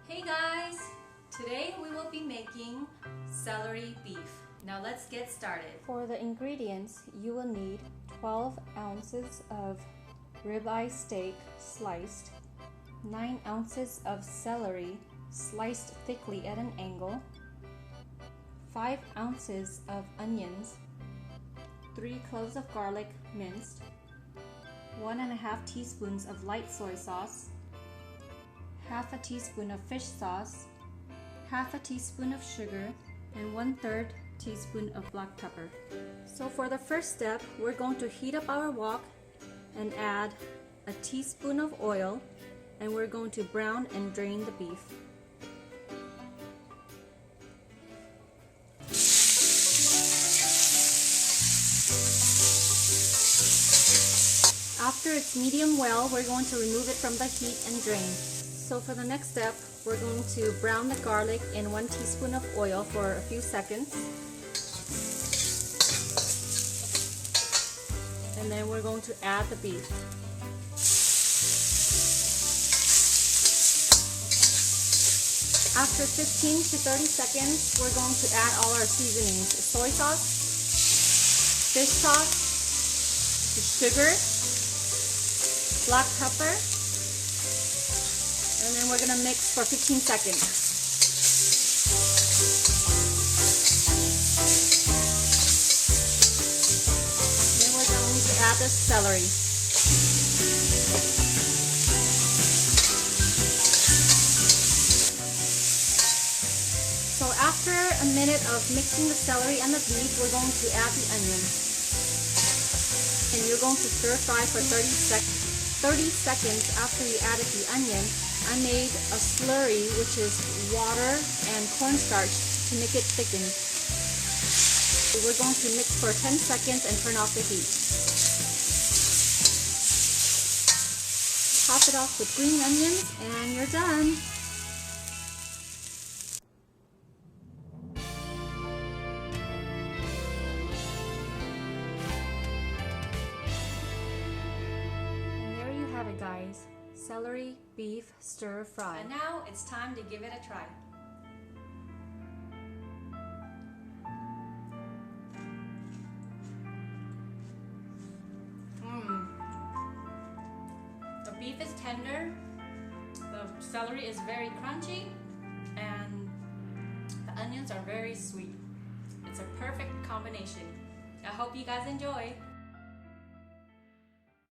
Hey guys! Today we will be making celery beef. Now let's get started. For the ingredients, you will need 12 ounces of ribeye steak sliced, 9 ounces of celery sliced thickly at an angle, 5 ounces of onions, 3 cloves of garlic minced, 1.5 teaspoons of light soy sauce, half a teaspoon of fish sauce, half a teaspoon of sugar, and 1/3 teaspoon of black pepper. So for the first step, we're going to heat up our wok and add a teaspoon of oil, and we're going to brown and drain the beef. After it's medium well, we're going to remove it from the heat and drain. So for the next step, we're going to brown the garlic in 1 teaspoon of oil for a few seconds. And then we're going to add the beef. After 15 to 30 seconds, we're going to add all our seasonings: soy sauce, fish sauce, sugar, black pepper, and then we're going to mix for 15 seconds. Then we're going to add the celery. So after a minute of mixing the celery and the beef, we're going to add the onions. And you're going to stir fry for 30 seconds. 30 seconds after you added the onion, I made a slurry, which is water and cornstarch, to make it thicken. We're going to mix for 10 seconds and turn off the heat. Top it off with green onions and you're done. Have it, guys. Celery beef stir fry. And now it's time to give it a try. The beef is tender, the celery is very crunchy, and the onions are very sweet. It's a perfect combination. I hope you guys enjoy.